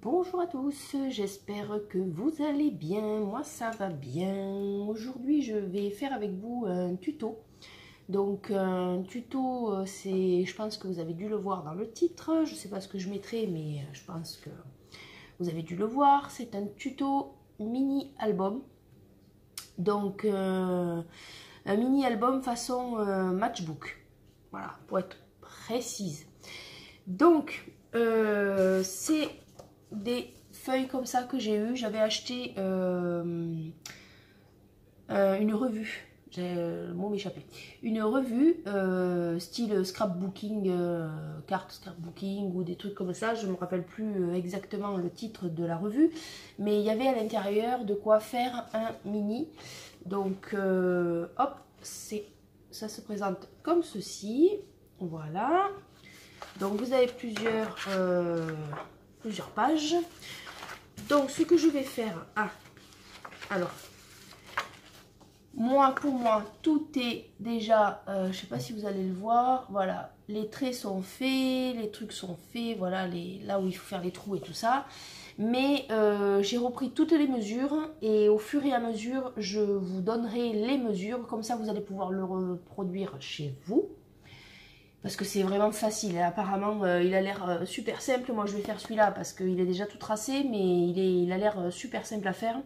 Bonjour à tous, j'espère que vous allez bien, moi ça va bien. Aujourd'hui je vais faire avec vous un tuto. Donc un tuto, c'est, je pense que vous avez dû le voir dans le titre, je ne sais pas ce que je mettrai mais je pense que vous avez dû le voir. C'est un tuto mini album. Donc un mini album façon matchbook, voilà, pour être précise. Donc c'est des feuilles comme ça que j'ai eu. J'avais acheté une revue, le mot m'échappait, une revue style scrapbooking, carte scrapbooking ou des trucs comme ça. Je ne me rappelle plus exactement le titre de la revue, mais il y avait à l'intérieur de quoi faire un mini. Donc hop, ça se présente comme ceci, voilà. Donc vous avez plusieurs pages. Donc ce que je vais faire, alors pour moi tout est déjà, je sais pas si vous allez le voir, voilà, les traits sont faits, les trucs sont faits, voilà, là où il faut faire les trous et tout ça. Mais j'ai repris toutes les mesures et au fur et à mesure je vous donnerai les mesures, comme ça vous allez pouvoir le reproduire chez vous. Parce que c'est vraiment facile, apparemment il a l'air super simple. Moi je vais faire celui-là parce qu'il est déjà tout tracé, mais il a l'air super simple à faire.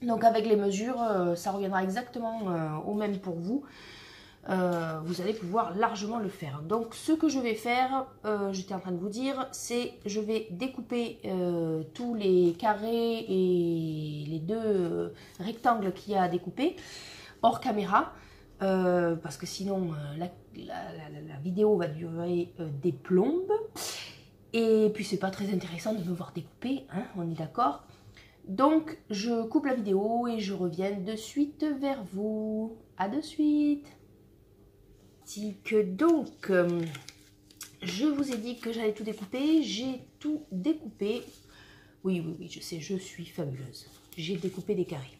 Donc avec les mesures, ça reviendra exactement au même pour vous. Vous allez pouvoir largement le faire. Donc ce que je vais faire, j'étais en train de vous dire, c'est je vais découper tous les carrés et les deux rectangles qu'il y a à découper hors caméra. Parce que sinon la vidéo va durer des plombes et puis c'est pas très intéressant de me voir découper, hein, on est d'accord. Donc je coupe la vidéo et je reviens de suite vers vous. À de suite. Donc je vous ai dit que j'allais tout découper, j'ai tout découpé. Oui, je sais, je suis fabuleuse, j'ai découpé des carrés.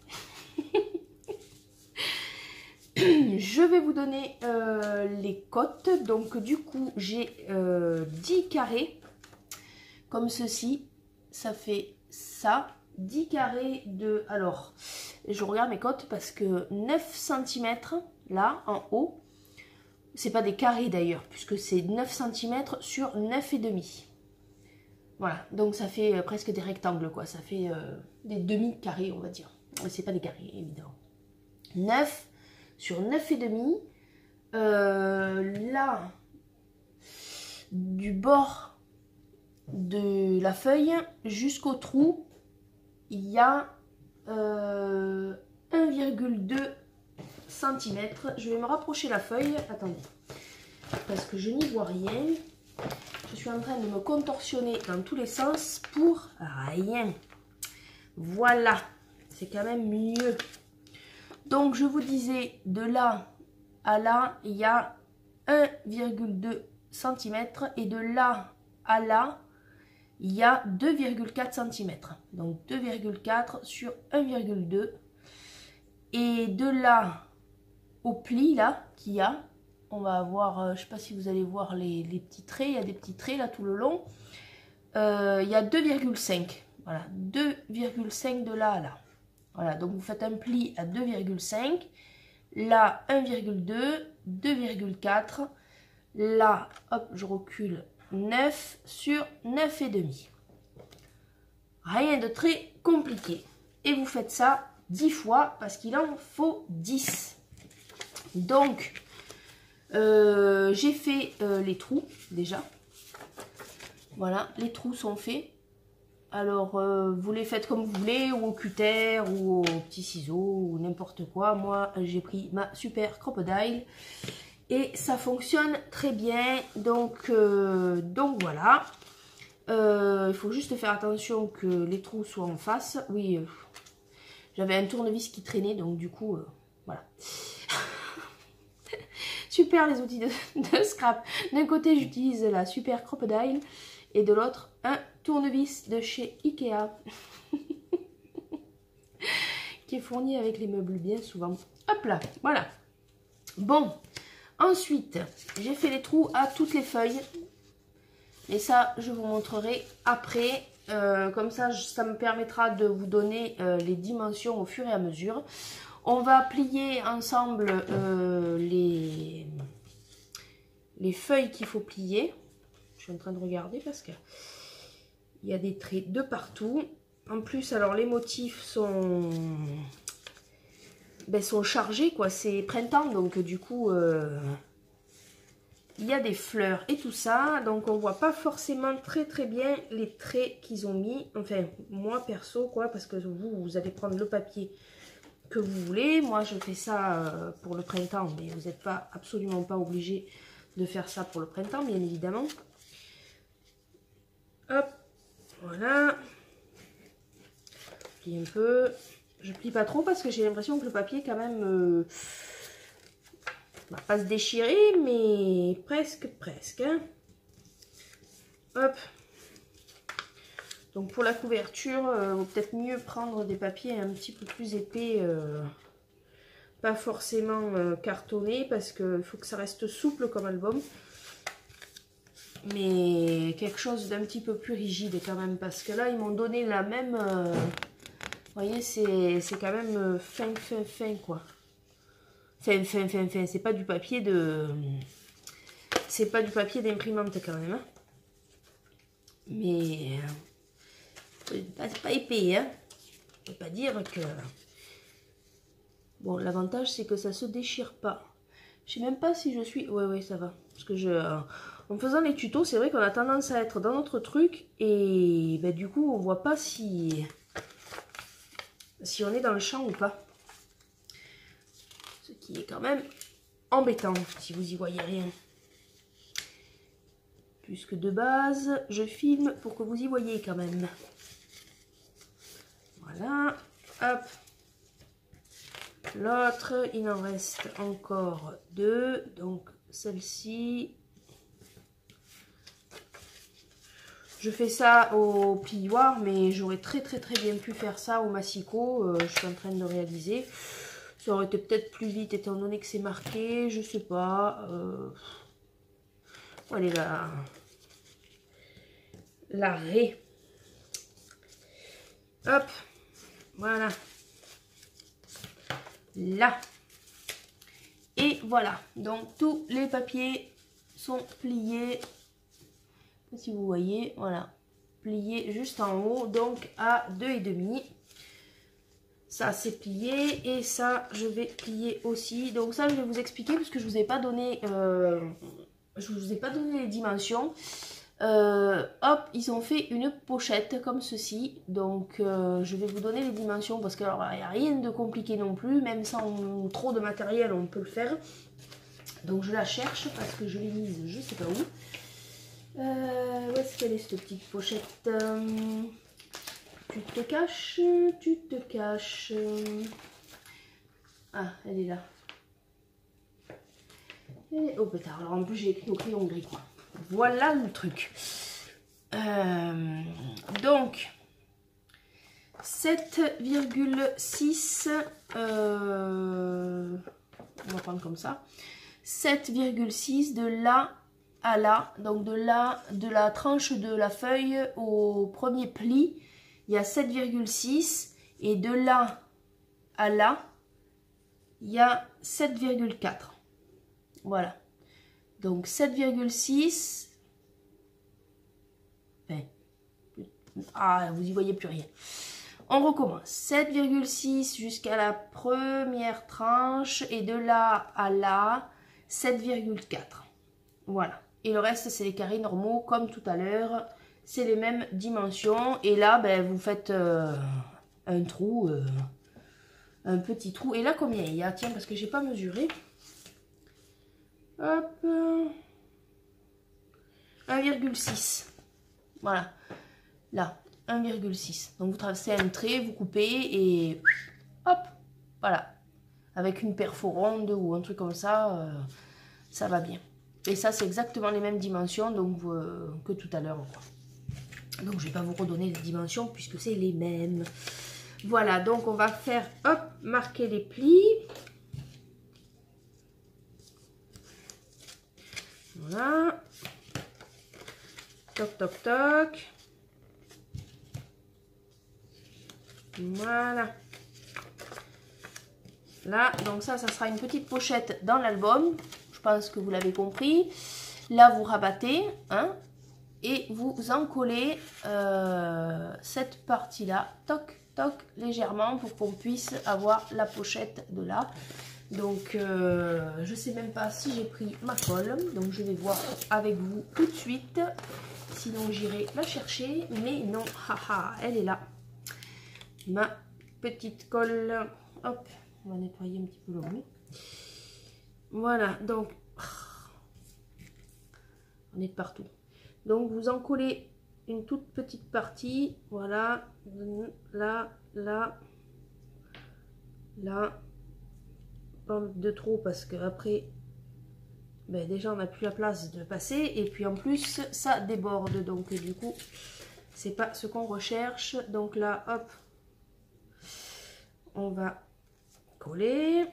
Je vais vous donner les cotes. Donc du coup j'ai 10 carrés comme ceci, ça fait ça, 10 carrés de, alors je regarde mes cotes parce que 9 cm là en haut, c'est pas des carrés d'ailleurs puisque c'est 9 cm sur 9,5. Voilà, donc ça fait presque des rectangles quoi, ça fait des demi-carrés on va dire, c'est pas des carrés évidemment. 9 sur 9,5, là, du bord de la feuille jusqu'au trou, il y a 1,2 cm. Je vais me rapprocher la feuille, attendez, parce que je n'y vois rien. Je suis en train de me contorsionner dans tous les sens pour rien. Voilà, c'est quand même mieux. Donc je vous disais, de là à là, il y a 1,2 cm et de là à là, il y a 2,4 cm. Donc 2,4 sur 1,2. Et de là au pli là qu'il y a, on va avoir, je ne sais pas si vous allez voir les petits traits, il y a des petits traits là tout le long. Il y a 2,5. Voilà, 2,5 de là à là. Voilà, donc vous faites un pli à 2,5, là 1,2, 2,4, là, hop, je recule 9 sur 9,5. Rien de très compliqué. Et vous faites ça 10 fois parce qu'il en faut 10. Donc, j'ai fait les trous déjà. Voilà, les trous sont faits. Alors, vous les faites comme vous voulez, ou au cutter, ou au petit ciseau, ou n'importe quoi. Moi, j'ai pris ma super crocodile et ça fonctionne très bien. Donc voilà. Il faut juste faire attention que les trous soient en face. Oui, j'avais un tournevis qui traînait, donc du coup, voilà. Super les outils de scrap. D'un côté, j'utilise la super crocodile et de l'autre, un tournevis de chez Ikea qui est fourni avec les meubles bien souvent. Hop là, voilà. Bon, ensuite, j'ai fait les trous à toutes les feuilles. Et ça, je vous montrerai après. Comme ça, ça me permettra de vous donner les dimensions au fur et à mesure. On va plier ensemble les feuilles qu'il faut plier. Je suis en train de regarder parce que il y a des traits de partout. En plus, alors les motifs sont, sont chargés, quoi. C'est printemps, donc du coup, il y a des fleurs et tout ça. Donc on voit pas forcément très bien les traits qu'ils ont mis. Enfin, moi perso, quoi, parce que vous allez prendre le papier que vous voulez. Moi, je fais ça pour le printemps, mais vous n'êtes pas absolument pas obligé de faire ça pour le printemps, bien évidemment. Hop, voilà. Je plie un peu. Je plie pas trop parce que j'ai l'impression que le papier quand même va pas se déchirer, mais presque. Hein. Hop. Donc pour la couverture, vaut peut-être mieux prendre des papiers un petit peu plus épais, pas forcément cartonnés, parce qu'il faut que ça reste souple comme album. Mais quelque chose d'un petit peu plus rigide quand même, parce que là ils m'ont donné la même, vous voyez, c'est quand même fin quoi. Fin, c'est pas du papier de, c'est pas du papier d'imprimante quand même, hein. Mais c'est pas épais, hein. Je peux pas dire que, bon, l'avantage c'est que ça se déchire pas. Je sais même pas si je suis, ouais ça va, parce que en faisant les tutos, c'est vrai qu'on a tendance à être dans notre truc et du coup, on voit pas si on est dans le champ ou pas. Ce qui est quand même embêtant si vous y voyez rien. Puisque de base, je filme pour que vous y voyez quand même. Voilà, hop. L'autre, il en reste encore deux. Donc celle-ci. Je fais ça au plioir, mais j'aurais très bien pu faire ça au massicot. Je suis en train de réaliser. Ça aurait été peut-être plus vite étant donné que c'est marqué. Je sais pas. Elle est là. L'arrêt. Hop. Voilà. Là. Et voilà. Donc tous les papiers sont pliés. Si vous voyez, voilà, plié juste en haut, donc à 2,5. Ça c'est plié et ça je vais plier aussi. Donc ça je vais vous expliquer puisque je vous ai pas donné, les dimensions. Hop, ils ont fait une pochette comme ceci. Donc je vais vous donner les dimensions parce qu'il n'y a rien de compliqué non plus, même sans trop de matériel on peut le faire. Donc je la cherche parce que je l'ai mise je sais pas où. Où est-ce qu'elle est cette petite pochette? Tu te caches. Ah, elle est là. Et, oh pétard, alors en plus j'ai écrit au crayon gris quoi. Voilà le truc. Donc 7,6 on va prendre comme ça. 7,6 de là à là, donc de la tranche de la feuille au premier pli, il y a 7,6 et de là à là, il y a 7,4. Voilà. Donc 7,6. Ah, vous y voyez plus rien. On recommence. 7,6 jusqu'à la première tranche et de là à là, 7,4. Voilà. Et le reste, c'est les carrés normaux, comme tout à l'heure. C'est les mêmes dimensions. Et là, vous faites un trou, un petit trou. Et là, combien il y a? Tiens, parce que j'ai pas mesuré. Hop. 1,6. Voilà. Là, 1,6. Donc, vous tracez un trait, vous coupez et hop. Voilà. Avec une perfo ronde ou un truc comme ça, ça va bien. Et ça, c'est exactement les mêmes dimensions donc, que tout à l'heure. Donc, je ne vais pas vous redonner les dimensions puisque c'est les mêmes. Voilà, donc on va faire, hop, marquer les plis. Voilà. Toc, toc, toc. Voilà. Là, donc ça sera une petite pochette dans l'album. Je pense que vous l'avez compris. Là, vous rabattez, hein, et vous en collez cette partie-là, toc, toc, légèrement, pour qu'on puisse avoir la pochette de là. Donc, je sais même pas si j'ai pris ma colle. Donc, je vais voir avec vous tout de suite. Sinon, j'irai la chercher. Mais non, haha, elle est là. Ma petite colle. Hop, on va nettoyer un petit peu le bout. Voilà, donc, on est de partout. Donc, vous en collez une toute petite partie. Voilà, là, là, là. Pas de trop parce que après, ben déjà, on n'a plus la place de passer. Et puis, en plus, ça déborde. Donc, du coup, c'est pas ce qu'on recherche. Donc là, hop. On va coller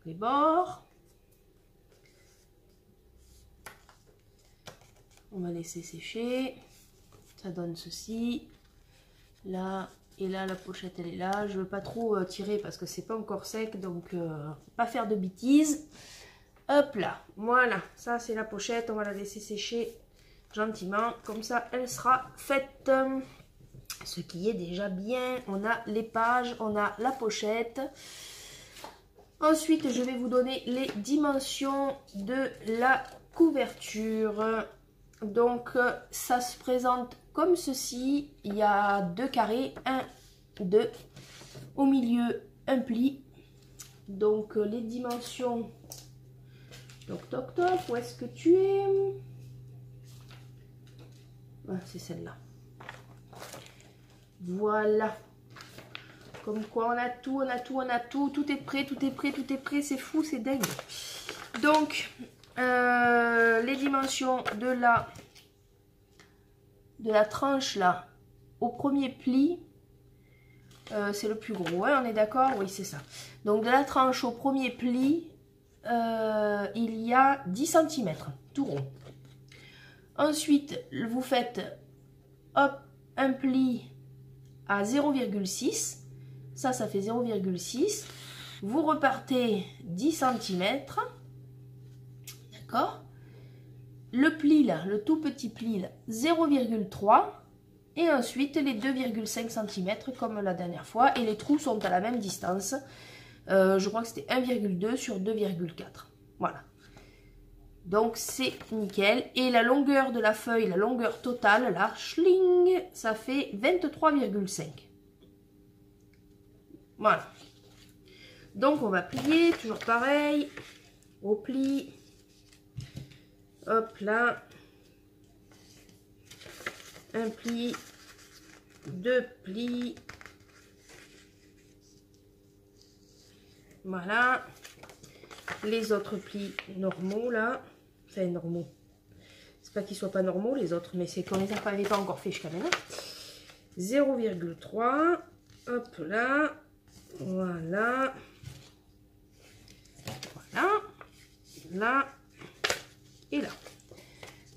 les bords. On va laisser sécher. Ça donne ceci. Là et là, la pochette elle est là. Je veux pas trop tirer parce que c'est pas encore sec. Donc pas faire de bêtises. Hop là. Voilà. Ça c'est la pochette. On va la laisser sécher gentiment. Comme ça elle sera faite. Ce qui est déjà bien. On a les pages, on a la pochette. Ensuite, je vais vous donner les dimensions de la couverture. Donc, ça se présente comme ceci. Il y a 2 carrés, 1, 2. Au milieu, un pli. Donc, les dimensions. Toc, toc, toc. Où est-ce que tu es? Ah, c'est celle-là. Voilà. Comme quoi on a tout, on a tout, on a tout. Tout est prêt, tout est prêt, tout est prêt. C'est fou, c'est dingue. Donc, les dimensions de la tranche là, au premier pli, c'est le plus gros, hein, on est d'accord? Oui, c'est ça. Donc, de la tranche au premier pli, il y a 10 cm, tout rond. Ensuite, vous faites, hop, un pli à 0,6, ça fait 0,6, vous repartez 10 cm, d'accord, le pli là, le tout petit pli là, 0,3, et ensuite les 2,5 cm comme la dernière fois, et les trous sont à la même distance, je crois que c'était 1,2 sur 2,4, voilà. Donc c'est nickel. Et la longueur de la feuille, la longueur totale, là, schling, ça fait 23,5. Voilà. Donc on va plier, toujours pareil. Au pli. Hop là. Un pli. 2 plis. Voilà. Les autres plis normaux là. C'est normaux. C'est pas qu'ils soient pas normaux les autres, mais c'est qu'on les avait pas encore fait jusqu'à maintenant. 0,3. Hop là. Voilà. Voilà. Là. Et là.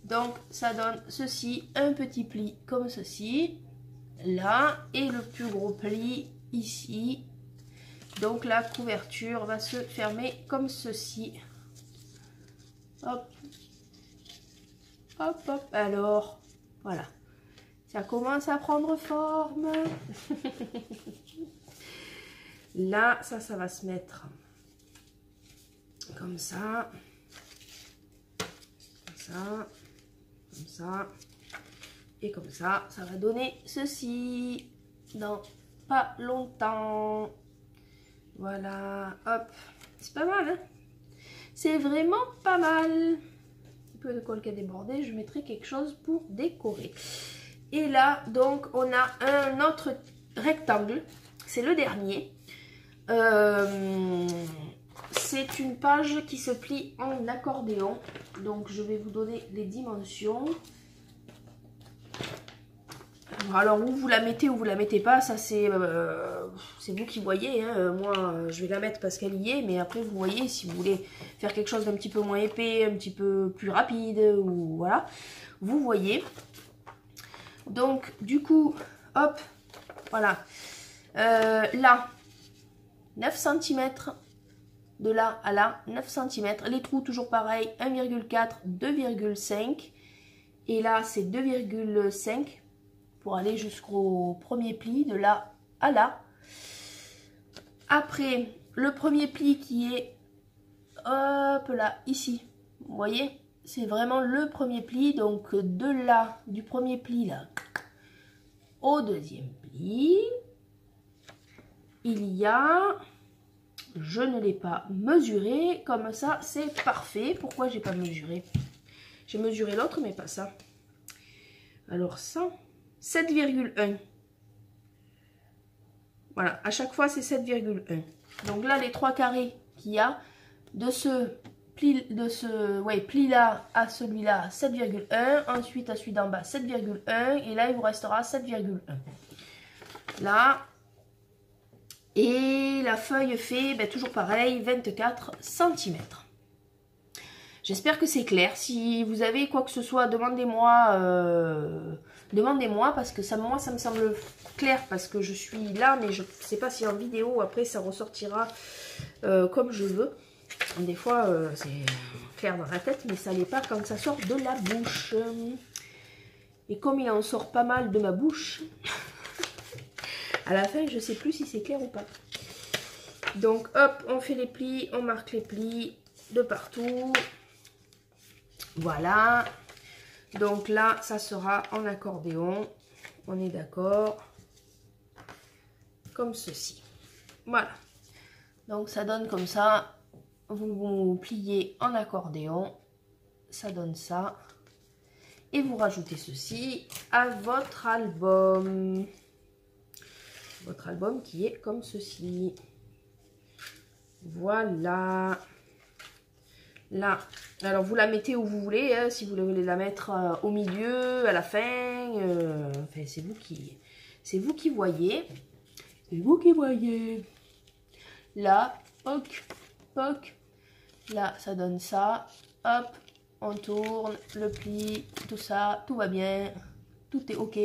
Donc ça donne ceci, un petit pli comme ceci. Là. Et le plus gros pli ici. Donc la couverture va se fermer comme ceci. Hop. Hop, hop. Alors, voilà. Ça commence à prendre forme. Là, ça va se mettre comme ça. Comme ça. Comme ça. Et comme ça. Ça va donner ceci dans pas longtemps. Voilà. Hop. C'est pas mal, hein? C'est vraiment pas mal. Un peu de colle qui a débordé. Je mettrai quelque chose pour décorer. Et là, donc, on a un autre rectangle. C'est le dernier. C'est une page qui se plie en accordéon. Donc, je vais vous donner les dimensions. Alors, où vous la mettez ou vous la mettez pas, ça c'est vous qui voyez. Hein. Moi, je vais la mettre parce qu'elle y est, mais après, vous voyez, si vous voulez faire quelque chose d'un petit peu moins épais, un petit peu plus rapide, ou voilà, vous voyez. Donc, du coup, hop, voilà. Là, 9 cm. De là à là, 9 cm. Les trous, toujours pareil, 1,4, 2,5. Et là, c'est 2,5 pour aller jusqu'au premier pli, de là à là. Après, le premier pli qui est, hop là, ici. Vous voyez, c'est vraiment le premier pli. Donc, de là, du premier pli là, au deuxième pli, il y a... Je ne l'ai pas mesuré, comme ça c'est parfait. Pourquoi j'ai pas mesuré? J'ai mesuré l'autre mais pas ça. Alors ça, 7,1. Voilà, à chaque fois c'est 7,1. Donc là les 3 carrés qu'il y a, de ce pli, pli là à celui-là 7,1, ensuite à celui d'en bas 7,1 et là il vous restera 7,1. Là. Et la feuille fait toujours pareil, 24 cm. J'espère que c'est clair. Si vous avez quoi que ce soit, demandez-moi parce que moi ça me semble clair parce que je suis là, mais je ne sais pas si en vidéo après ça ressortira comme je veux. Des fois c'est clair dans la tête, mais ça n'est pas quand ça sort de la bouche. Et comme il en sort pas mal de ma bouche... À la fin, je ne sais plus si c'est clair ou pas. Donc, hop, on fait les plis, on marque les plis de partout. Voilà. Donc là, ça sera en accordéon. On est d'accord. Comme ceci. Voilà. Donc, ça donne comme ça. Vous pliez en accordéon. Ça donne ça. Et vous rajoutez ceci à votre album. Votre album qui est comme ceci. Voilà. Là, alors vous la mettez où vous voulez, hein, si vous voulez la mettre au milieu, à la fin. Enfin, c'est vous qui voyez. C'est vous qui voyez. Là, poc, poc. Là, ça donne ça. Hop, on tourne, le pli, tout ça, tout va bien. Tout est ok.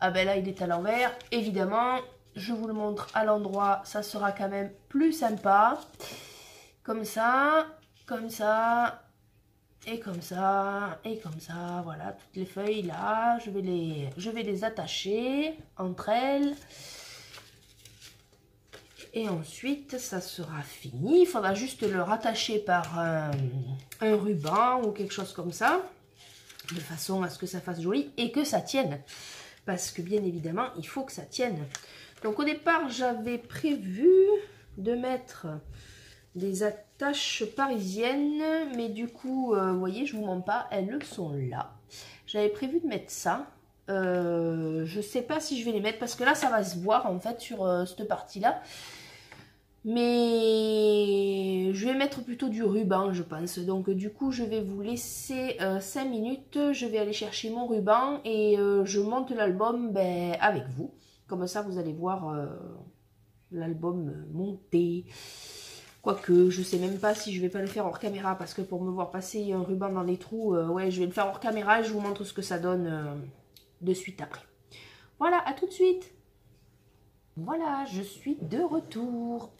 Ah ben là il est à l'envers, évidemment, je vous le montre à l'endroit, ça sera quand même plus sympa. Comme ça, et comme ça, et comme ça, voilà, toutes les feuilles là, je vais les attacher entre elles. Et ensuite, ça sera fini, il faudra juste le rattacher par un ruban ou quelque chose comme ça, de façon à ce que ça fasse joli et que ça tienne. Parce que bien évidemment, il faut que ça tienne. Donc au départ, j'avais prévu de mettre des attaches parisiennes. Mais du coup, vous voyez, je ne vous mens pas, elles sont là. J'avais prévu de mettre ça. Je ne sais pas si je vais les mettre. Parce que là, ça va se voir en fait sur cette partie-là. Mais je vais mettre plutôt du ruban, je pense. Donc du coup, je vais vous laisser 5 minutes. Je vais aller chercher mon ruban et je monte l'album avec vous. Comme ça, vous allez voir l'album monter. Quoique, je sais même pas si je vais pas le faire hors caméra. Parce que pour me voir passer un ruban dans les trous, ouais, je vais le faire hors caméra et je vous montre ce que ça donne de suite après. Voilà, à tout de suite. Voilà, je suis de retour.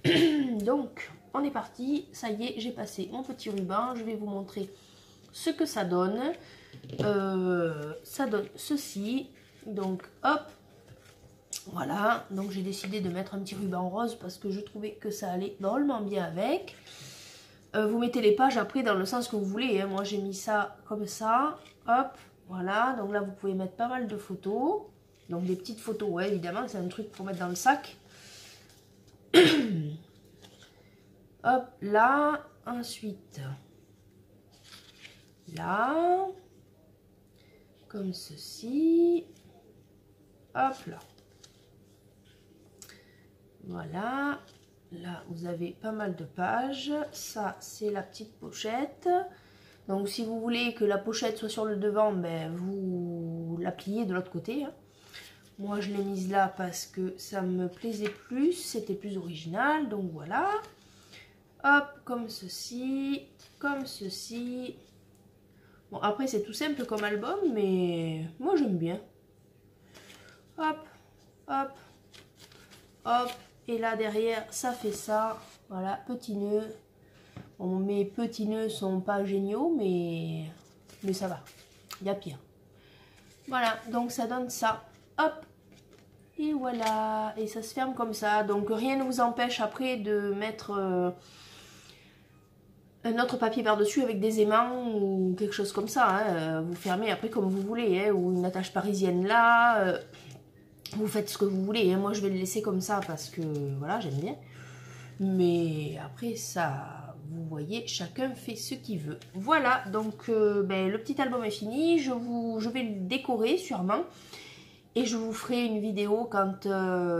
Donc, on est parti. Ça y est, j'ai passé mon petit ruban. Je vais vous montrer ce que ça donne. Ça donne ceci. Donc, hop. Voilà. Donc, j'ai décidé de mettre un petit ruban rose parce que je trouvais que ça allait drôlement bien avec. Vous mettez les pages après dans le sens que vous voulez. Hein. Moi, j'ai mis ça comme ça. Hop. Voilà. Donc là, vous pouvez mettre pas mal de photos. Donc des petites photos, ouais, évidemment, c'est un truc pour mettre dans le sac. Hop, là, ensuite, là, comme ceci. Hop, là. Voilà. Là, vous avez pas mal de pages. Ça, c'est la petite pochette. Donc, si vous voulez que la pochette soit sur le devant, ben, vous la pliez de l'autre côté. Hein. Moi, je l'ai mise là parce que ça me plaisait plus. C'était plus original. Donc, voilà. Hop, comme ceci. Comme ceci. Bon, après, c'est tout simple comme album, mais moi, j'aime bien. Hop, hop, hop. Et là, derrière, ça fait ça. Voilà, petit nœud. Bon, mes petits nœuds sont pas géniaux, mais ça va. Il y a pire. Voilà, donc ça donne ça. Hop. Et voilà. Et ça se ferme comme ça. Donc rien ne vous empêche après de mettre un autre papier par-dessus avec des aimants ou quelque chose comme ça. Hein. Vous fermez après comme vous voulez. Hein. Ou une attache parisienne là. Vous faites ce que vous voulez. Hein. Moi, je vais le laisser comme ça parce que voilà, j'aime bien. Mais après, ça, vous voyez, chacun fait ce qu'il veut. Voilà, donc le petit album est fini. Je vais le décorer sûrement. Et je vous ferai une vidéo quand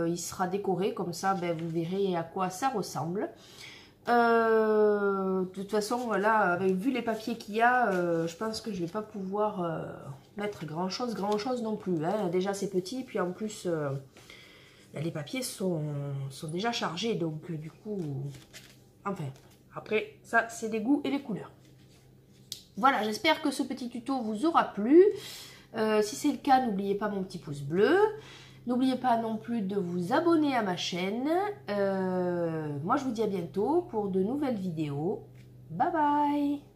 il sera décoré. Comme ça, vous verrez à quoi ça ressemble. De toute façon, voilà, vu les papiers qu'il y a, je pense que je vais pas pouvoir mettre grand chose non plus. Hein. Déjà, c'est petit. Puis en plus... les papiers sont déjà chargés, donc du coup, enfin, après, ça, c'est des goûts et des couleurs. Voilà, j'espère que ce petit tuto vous aura plu. Si c'est le cas, n'oubliez pas mon petit pouce bleu. N'oubliez pas non plus de vous abonner à ma chaîne. Moi, je vous dis à bientôt pour de nouvelles vidéos. Bye bye!